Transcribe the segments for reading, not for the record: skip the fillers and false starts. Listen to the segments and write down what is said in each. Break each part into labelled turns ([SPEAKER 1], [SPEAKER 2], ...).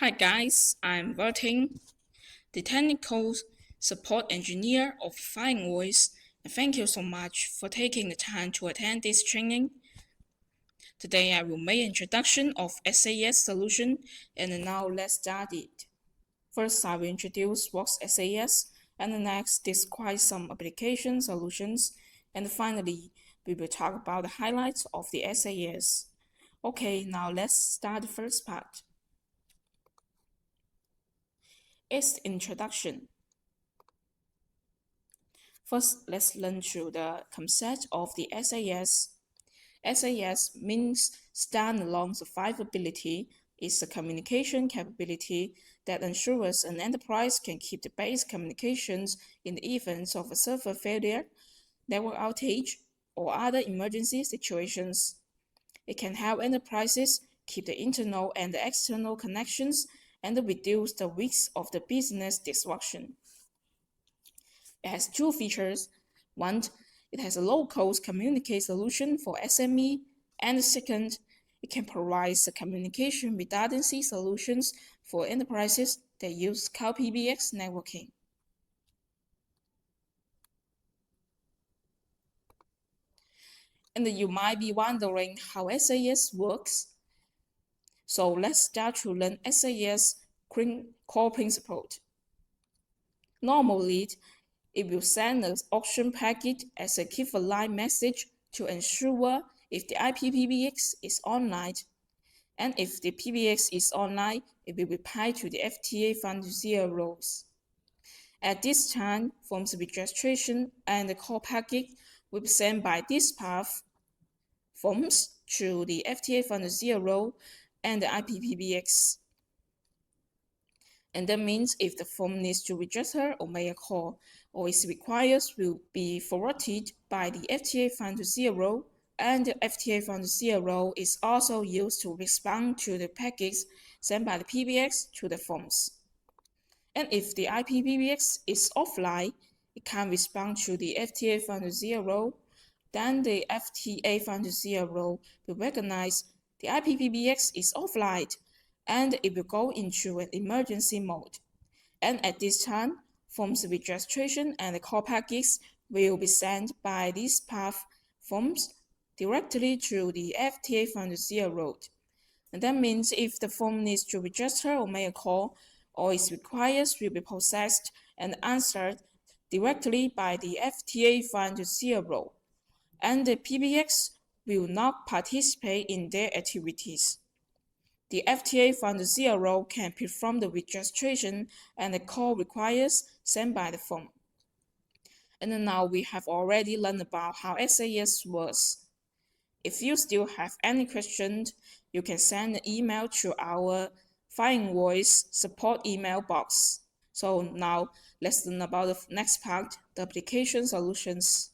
[SPEAKER 1] Hi guys, I'm Vertin, the technical support engineer of Flyingvoice, and thank you so much for taking the time to attend this training. Today I will make an introduction of SAS solution, and now let's start it. First, I will introduce what's SAS, and next describe some application solutions, and finally, we will talk about the highlights of the SAS. Okay, now let's start the first part. It's introduction. First, let's learn through the concept of the SAS. SAS means standalone survivability. It's a communication capability that ensures an enterprise can keep the base communications in the event of a server failure, network outage, or other emergency situations. It can help enterprises keep the internal and the external connections and reduce the risks of the business disruption. It has two features. One, it has a low-cost communicate solution for SME, and second, it can provide the communication redundancy solutions for enterprises that use cloud PBX networking. And you might be wondering how SAS works. So let's start to learn SAS core principle. Normally, it will send an auction packet as a keep-alive message to ensure if the IPPBX is online, and if the PBX is online, it will reply to the FTA fund 0. At this time, forms registration and the call packet will be sent by this path forms to the FTA fund 0 and the IPPBX. And that means if the form needs to register or make a call, or is required, will be forwarded by the FTA fund to 0, and the FTA fund 0 is also used to respond to the packets sent by the PBX to the forms. And if the IPPBX is offline, it can respond to the FTA fund 0, then the FTA fund 0 will recognize the IPPBX is offline, and it will go into an emergency mode. And at this time, forms registration and the call packets will be sent by this path forms directly to the FTA fund 0. And that means if the form needs to register or make a call, or is required, will be processed and answered directly by the FTA fund 0, and the PBX will not participate in their activities. The FTA fund 0 can perform the registration and the call requires sent by the phone. And now we have already learned about how SAS works. If you still have any questions, you can send an email to our Flyingvoice support email box. So now let's learn about the next part, the application solutions.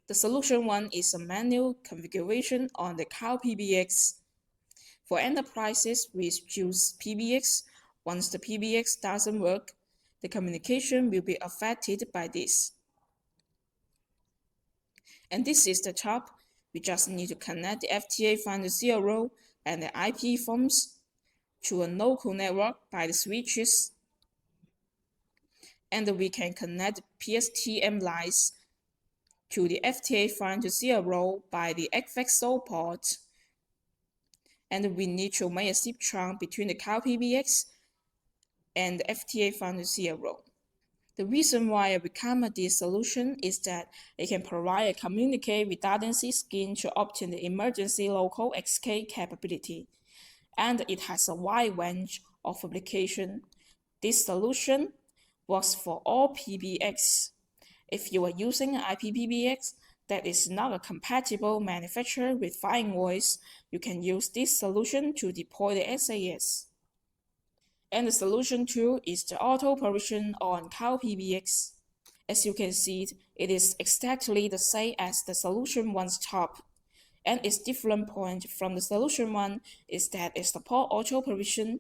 [SPEAKER 1] The solution one is a manual configuration on the cloud PBX. For enterprises, we choose PBX. Once the PBX doesn't work, the communication will be affected by this. And this is the top. We just need to connect the FTA fund 0 and the IP forms to a local network by the switches. And we can connect PSTN lines to the FTA fund 0 by the XFXO port. And we need to make a SIP trunk between the cloud PBX and the FTA fund 0. The reason why I recommend this solution is that it can provide a communicate redundancy scheme to obtain the emergency local XK capability, and it has a wide range of application. This solution works for all PBX. If you are using an IPPBX that is not a compatible manufacturer with Flyingvoice, you can use this solution to deploy the SAS. And the solution 2 is the auto provision on cloud PBX. As you can see, it is exactly the same as the solution 1's top. And its different point from the solution 1 is that it supports auto provision.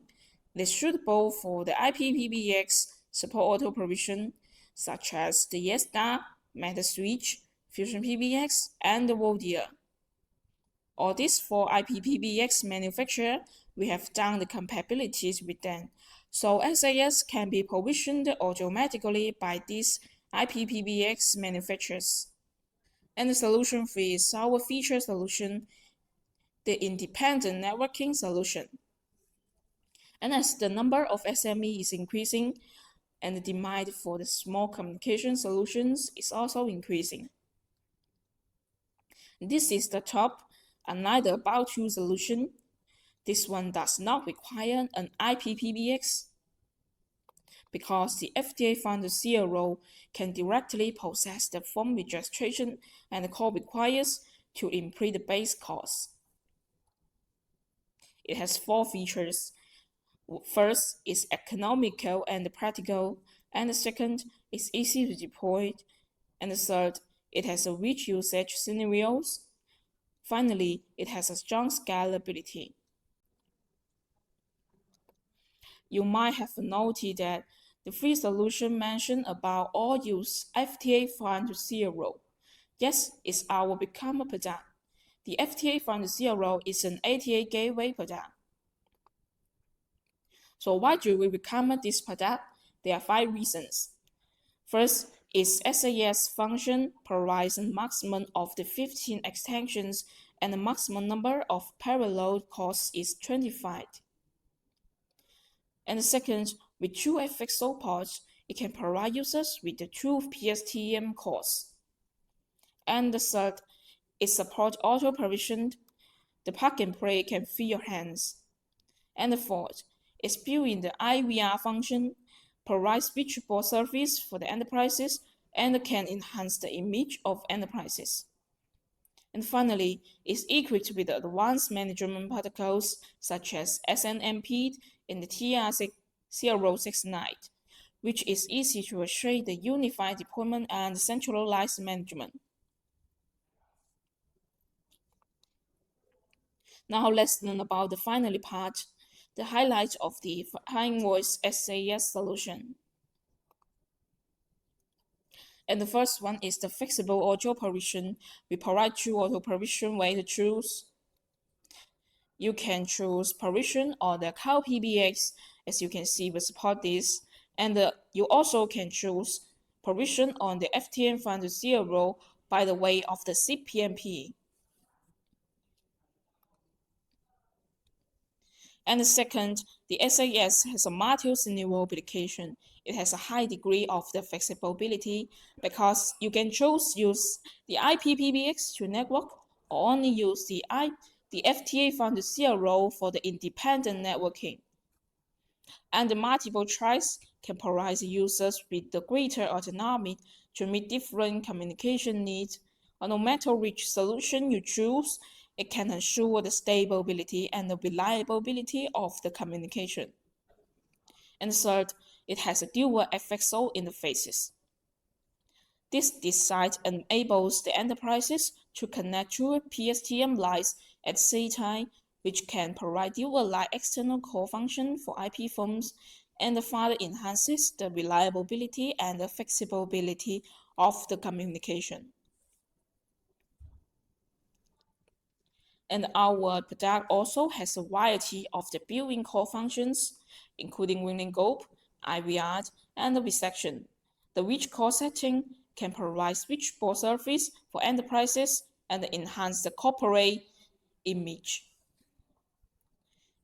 [SPEAKER 1] It is suitable for the IPPBX support auto provision, such as the ESDA, MetaSwitch, Fusion PBX, and the Vertin. All these four IPPBX manufacturers we have done the compatibilities with them. So SAS can be provisioned automatically by these IPPBX manufacturers. And the solution 3 is our feature solution, the independent networking solution. And as the number of SME is increasing, and the demand for the small communication solutions is also increasing. This is the top, another about you solution. This one does not require an IPPBX because the FDA found CRO can directly process the form registration and the call requires to improve the base cost. It has 4 features. First is economical and practical, and the second is easy to deploy, and the third, it has a rich usage scenarios. Finally, it has a strong scalability. You might have noted that the free solution mentioned about all use FTA Fund 0. Yes, it's our become product. The FTA Fund 0 is an ATA gateway product. So why do we become this product? There are 5 reasons. First is SAS function provides a maximum of the 15 extensions and the maximum number of parallel calls is 25. And second, with true FXO ports, it can provide users with the true PSTN calls. And the third, it supports auto-provisioned. The plug-and-play can fill your hands. And the fourth, it's built in the IVR function, provides switchable service for the enterprises, and can enhance the image of enterprises. And finally, it's equipped with advanced management protocols such as SNMP and the TR069, which is easy to achieve the unified deployment and centralized management. Now let's learn about the final part, the highlights of the Flyingvoice SAS solution. And the first one is the flexible auto provision. We provide 2 auto provision ways to choose. You can choose provision or the cloud PBX, as you can see we support this. And you also can choose provision on the FTN Fund 0 by the way of the CPMP. And second, the SAS has a multi-scenario application. It has a high degree of the flexibility because you can choose use the IPPBX to network or only use the FTA Fund 0 for the independent networking. And the multiple choice can provide users with the greater autonomy to meet different communication needs. And no matter which solution you choose, it can ensure the stability and the reliability of the communication. And third, it has a dual FXO interfaces. This design enables the enterprises to connect to PSTN lines at the same time, which can provide dual-line external call function for IP phones and further enhances the reliability and the flexibility of the communication. And our product also has a variety of the built-in call functions, including winning group, IVR, and the resection. The which call setting can provide switchable service for enterprises and enhance the corporate image.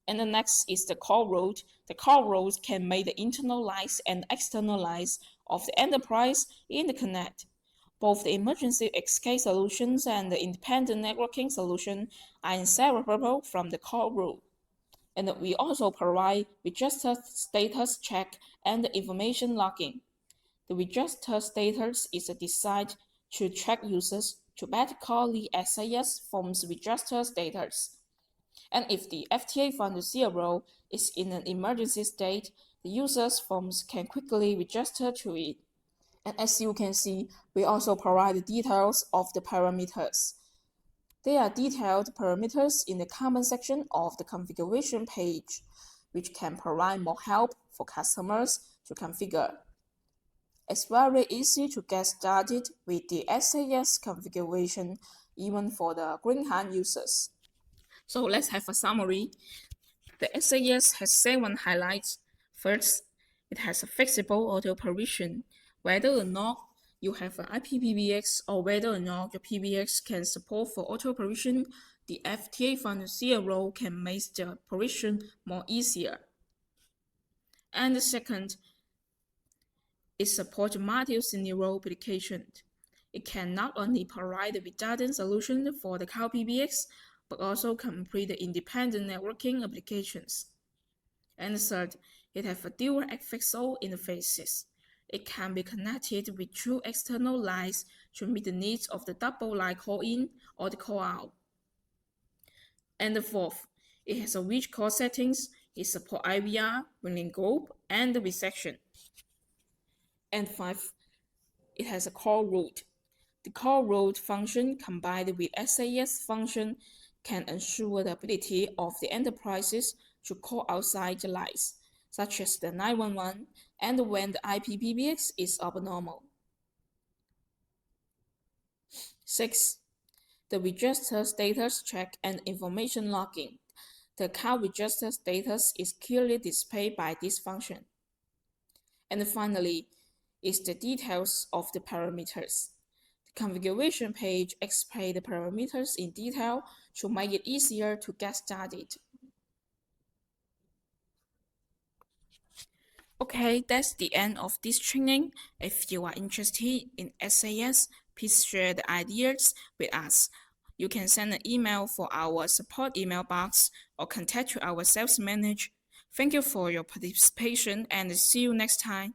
[SPEAKER 1] And the next is the call route. The call route can make the internal lines and external lines of the enterprise interconnect. Both the emergency escape solutions and the independent networking solution are inseparable from the call route. And we also provide register status check and information logging. The register status is designed to track users to better call the SAS forms register status. And if the FTA Fund 0 is in an emergency state, the user's forms can quickly register to it. And as you can see, we also provide the details of the parameters. There are detailed parameters in the comment section of the configuration page, which can provide more help for customers to configure. It's very easy to get started with the SAS configuration, even for the green hand users. So let's have a summary. The SAS has 7 highlights. First, it has a flexible auto provision. Whether or not you have an IPPBX or whether or not your PBX can support for auto provision, the FTA Foundry CRO can make the provision more easier. And the second, it supports multi-scenario application. It can not only provide the redundant solution for the cloud PBX, but also complete the independent networking applications. And third, it has a dual FXO interfaces. It can be connected with two external lines to meet the needs of the double line call-in or the call-out. And the fourth, it has a rich core settings. It supports IVR, winning group, and resection. And fifth, it has a call route. The call route function combined with SAS function can ensure the ability of the enterprises to call outside the lines, such as the 911 and when the IPPBX is abnormal. 6. The register status check and information logging. The account register status is clearly displayed by this function. And finally, is the details of the parameters. The configuration page explains the parameters in detail to make it easier to get started. Okay, that's the end of this training. If you are interested in SAS, please share the ideas with us. You can send an email for our support email box or contact our sales manager. Thank you for your participation and see you next time.